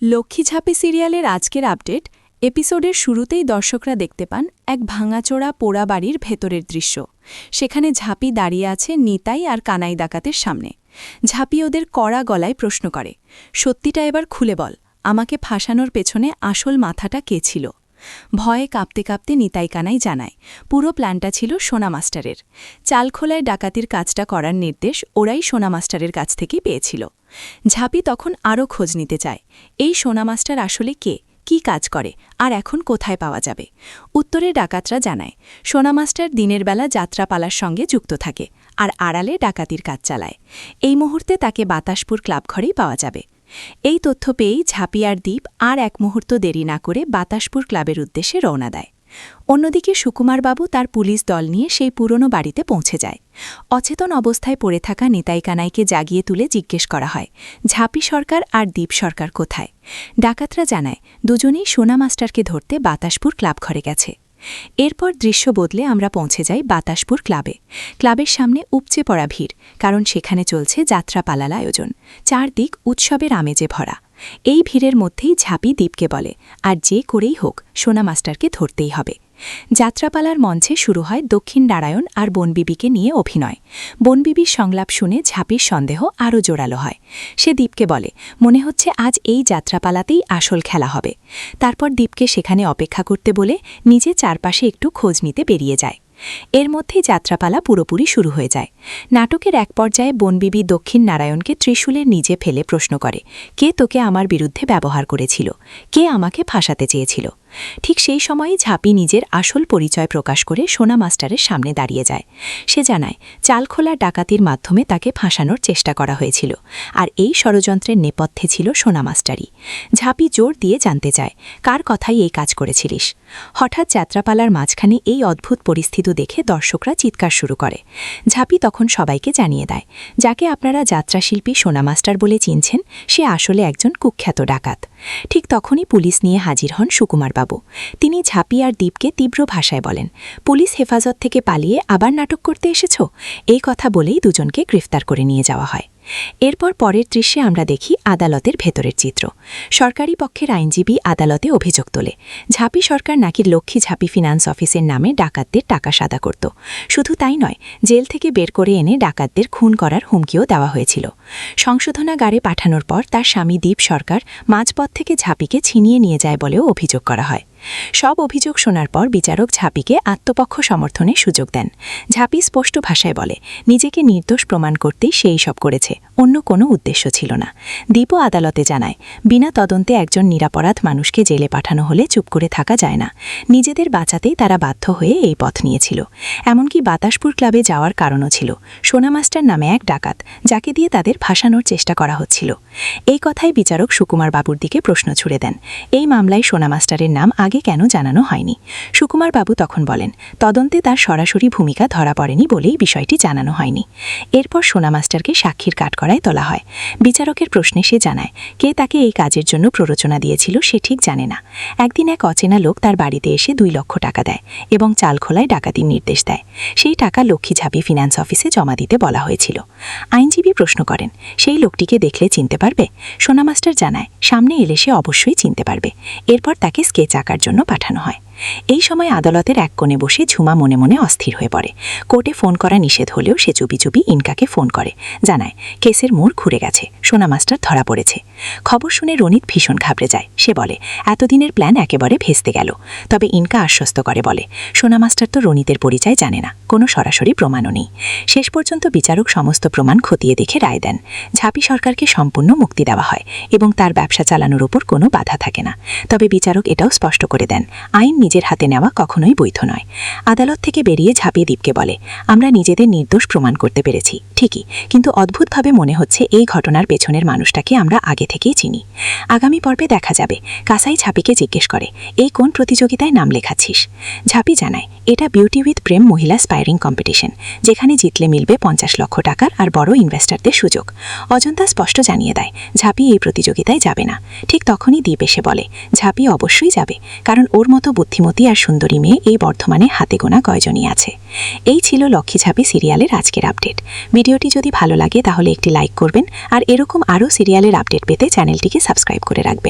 লক্ষ্মী ঝাঁপি সিরিয়ালের আজকের আপডেট এপিসোডের শুরুতেই দর্শকরা দেখতে পান এক ভাঙাচোরা পোড়া বাড়ির ভেতরের দৃশ্য। সেখানে ঝাঁপি দাঁড়িয়ে আছে নিতাই আর কানাই ডাকাতের সামনে। ঝাঁপি ওদের কড়া গলায় প্রশ্ন করে, সত্যিটা এবার খুলে বল, আমাকে ফাঁসানোর পেছনে আসল মাথাটা কে ছিল? ভয়ে কাঁপতে কাঁপতে নিতাই কানাই জানায়, পুরো প্ল্যানটা ছিল সোনা মাস্টারের। চালখোলায় ডাকাতির কাজটা করার নির্দেশ ওরাই সোনা মাস্টারের কাছ থেকেই পেয়েছিল। ঝাঁপি তখন আরও খোঁজ নিতে চায়, এই সোনা মাস্টার আসলে কে, কি কাজ করে, আর এখন কোথায় পাওয়া যাবে? উত্তরে ডাকাতরা জানায়, সোনা মাস্টার দিনের বেলা যাত্রাপালার সঙ্গে যুক্ত থাকে আর আড়ালে ডাকাতির কাজ চালায়। এই মুহূর্তে তাকে বাতাসপুর ক্লাবঘরেই পাওয়া যাবে। এই তথ্য পেয়েই ঝাঁপি আর দ্বীপ আর এক মুহূর্ত দেরি না করে বাতাসপুর ক্লাবের উদ্দেশ্যে রওনা দেয়। অন্যদিকে সুকুমারবাবু তার পুলিশ দল নিয়ে সেই পুরনো বাড়িতে পৌঁছে যায়। অচেতন অবস্থায় পড়ে থাকা নিতাই কানাইকে জাগিয়ে তুলে জিজ্ঞেস করা হয়, ঝাঁপি সরকার আর দ্বীপ সরকার কোথায়? ডাকাতরা জানায়, দুজনেই সোনা মাস্টারকে ধরতে বাতাসপুর ক্লাবঘরে গেছে। এরপর দৃশ্য বদলে আমরা পৌঁছে যাই বাতাসপুর ক্লাবে। ক্লাবের সামনে উপচে পড়া ভিড়, কারণ সেখানে চলছে যাত্রাপালার আয়োজন। চারদিক উৎসবের আমেজে ভরা। এই ভিড়ের মধ্যেই ঝাঁপি দ্বীপকে বলে, আর যে করেই হোক সোনা মাস্টারকে ধরতেই হবে। যাত্রাপালার মঞ্চে শুরু হয় দক্ষিণ নারায়ণ আর বনবিবিকে নিয়ে অভিনয়। বনবিবির সংলাপ শুনে ঝাঁপির সন্দেহ আরও জোরালো হয়। সে দ্বীপকে বলে, মনে হচ্ছে আজ এই যাত্রাপালাতেই আসল খেলা হবে। তারপর দ্বীপকে সেখানে অপেক্ষা করতে বলে নিজে চারপাশে একটু খোঁজ নিতে বেরিয়ে যায়। এর মধ্যেই যাত্রাপালা পুরোপুরি শুরু হয়ে যায়। নাটকের এক পর্যায়ে বনবিবি দক্ষিণ নারায়ণকে ত্রিশূলের নিচে ফেলে প্রশ্ন করে, কে তোকে আমার বিরুদ্ধে ব্যবহার করেছিল, কে আমাকে ফাঁসাতে চেয়েছিল? ঠিক সেই সময়ই ঝাঁপি নিজের আসল পরিচয় প্রকাশ করে সোনা মাস্টারের সামনে দাঁড়িয়ে যায়। সে জানায়, চালখোলা ডাকাতির মাধ্যমে তাকে ফাঁসানোর চেষ্টা করা হয়েছিল, আর এই ষড়যন্ত্রের নেপথ্যে ছিল সোনা মাস্টারই। ঝাঁপি জোর দিয়ে জানতে চায়, কার কথাই এই কাজ করেছিলিস? হঠাৎ যাত্রাপালার মাঝখানে এই অদ্ভুত পরিস্থিতি দেখে দর্শকরা চিৎকার শুরু করে। ঝাঁপি তখন সবাইকে জানিয়ে দেয়, যাকে আপনারা যাত্রাশিল্পী সোনা মাস্টার বলে চিনছেন, সে আসলে একজন কুখ্যাত ডাকাত। ঠিক তখনই পুলিশ নিয়ে হাজির হন সুকুমারবাবু। তিনি ঝাঁপি আর দ্বীপকে তীব্র ভাষায় বলেন, পুলিশ হেফাজত থেকে পালিয়ে আবার নাটক করতে এসেছ? এই কথা বলেই দুজনকে গ্রেফতার করে নিয়ে যাওয়া হয়। এরপর পরের দৃশ্যে আমরা দেখি আদালতের ভেতরের চিত্র। সরকারি পক্ষের আইনজীবী আদালতে অভিযোগ তোলে, ঝাঁপি সরকার নাকি লক্ষ্মী ঝাঁপি ফিনান্স অফিসের নামে ডাকাতদের টাকা সাদা করত। শুধু তাই নয়, জেল থেকে বের করে এনে ডাকাতদের খুন করার হুমকিও দেওয়া হয়েছিল। সংশোধনাগারে পাঠানোর পর তার স্বামী দ্বীপ সরকার মাঝপথ থেকে ঝাঁপিকে ছিনিয়ে নিয়ে যায় বলেও অভিযোগ করা হয়। সব অভিযোগ শোনার পর বিচারক ঝাঁপিকে আত্মপক্ষ সমর্থনের সুযোগ দেন। ঝাঁপি স্পষ্ট ভাষায় বলে, নিজেকে নির্দোষ প্রমাণ করতেই সেই সব করেছে, অন্য কোনো উদ্দেশ্য ছিল না। দ্বীপও আদালতে জানায়, বিনা তদন্তে একজন নিরাপরাধ মানুষকে জেলে পাঠানো হলে চুপ করে থাকা যায় না। নিজেদের বাঁচাতেই তারা বাধ্য হয়ে এই পথ নিয়েছিল। এমনকি বাতাসপুর ক্লাবে যাওয়ার কারণও ছিল সোনা মাস্টার নামে এক ডাকাত, যাকে দিয়ে তাদের ফাঁসানোর চেষ্টা করা হচ্ছিল। এই কথাই বিচারক সুকুমার বাবুর দিকে প্রশ্ন ছুড়ে দেন, এই মামলায় সোনা মাস্টারের নাম আগে কেন জানানো হয়নি? সুকুমার বাবু তখন বলেন, তদন্তে তার সরাসরি ভূমিকা ধরা পড়েনি বলেই বিষয়টি জানানো হয়নি। এরপর সোনা মাস্টারকে সাক্ষীর কাঠগড়ায় তোলা হয়। বিচারকের প্রশ্নে সে জানায়, কে তাকে এই কাজের জন্য প্ররোচনা দিয়েছিল সে ঠিক জানে না। একদিন এক অচেনা লোক তার বাড়িতে এসে 2 লক্ষ টাকা দেয় এবং চালখোলায় ডাকাতির নির্দেশ দেয়। সেই টাকা লক্ষ্মী ঝাঁপি ফিনান্স অফিসে জমা দিতে বলা হয়েছিল। আইনজীবী প্রশ্ন করেন, সেই লোকটিকে দেখলে চিনতে পারবে? সোনা মাস্টার জানায়, সামনে এলে সে অবশ্যই চিনতে পারবে। এরপর তাকে স্কেচ আঁকার জন্য পাঠানো হয়। এই সময় আদালতের এক কোণে বসে ঝুমা মনে মনে অস্থির হয়ে পড়ে। কোর্টে ফোন করা নিষেধ হলেও সে চুপি চুপি ইনকাকে ফোন করে, জানায় কেসের মোড় ঘুরে গেছে, সোনা মাস্টার ধরা পড়েছে। খবর শুনে রনিত ভীষণ ঘাবড়ে যায়। সে বলে, এতদিনের প্ল্যান একেবারে ভেস্তে গেল। তবে ইনকা আশ্বস্ত করে বলে, সোনা মাস্টার তো রনিতের পরিচয় জানে না, কোনো সরাসরি প্রমাণও নেই। শেষ পর্যন্ত বিচারক সমস্ত প্রমাণ খতিয়ে দেখে রায় দেন। ঝাঁপি সরকারকে সম্পূর্ণ মুক্তি দেওয়া হয় এবং তার ব্যবসা চালানোর উপর কোনো বাধা থাকে না। তবে বিচারক এটাও স্পষ্ট করে দেন, আইন নিজের হাতে নেওয়া কখনোই বৈধ নয়। আদালত থেকে বেরিয়ে ঝাঁপিয়ে দ্বীপকে বলে, আমরা নিজেদের নির্দোষ প্রমাণ করতে পেরেছি ঠিকই, কিন্তু অদ্ভুতভাবে মনে হচ্ছে এই ঘটনার পেছনের মানুষটাকে আমরা আগে থেকেই চিনি। আগামী পর্বে দেখা যাবে। কাসাই ঝাঁপিকে জিজ্ঞেস করে, এই কোন প্রতিযোগিতায় নাম লেখাচ্ছিস? ঝাঁপি জানায়, এটা বিউটি উইথ প্রেম মহিলা স্পাইরিং কম্পিটিশন, যেখানে জিতলে মিলবে 50 লক্ষ টাকার আর বড় ইনভেস্টরদের সুযোগ। অজন্তা স্পষ্ট জানিয়ে দেয়, ঝাঁপি এই প্রতিযোগিতায় যাবে না। ঠিক তখনই দ্বীপ এসে বলে, ঝাঁপি অবশ্যই যাবে, কারণ ওর মতো বুদ্ধিমতী আর সুন্দরী মেয়ে এই বর্ধমানে হাতে গোনা কয়জনই আছে। এই ছিল লক্ষ্মী ঝাঁপি সিরিয়ালের আজকের আপডেট। ভিডিওটি যদি ভালো লাগে তাহলে একটি লাইক করবেন আর এরকম আরও সিরিয়ালের আপডেট পেতে চ্যানেলটিকে সাবস্ক্রাইব করে রাখবেন।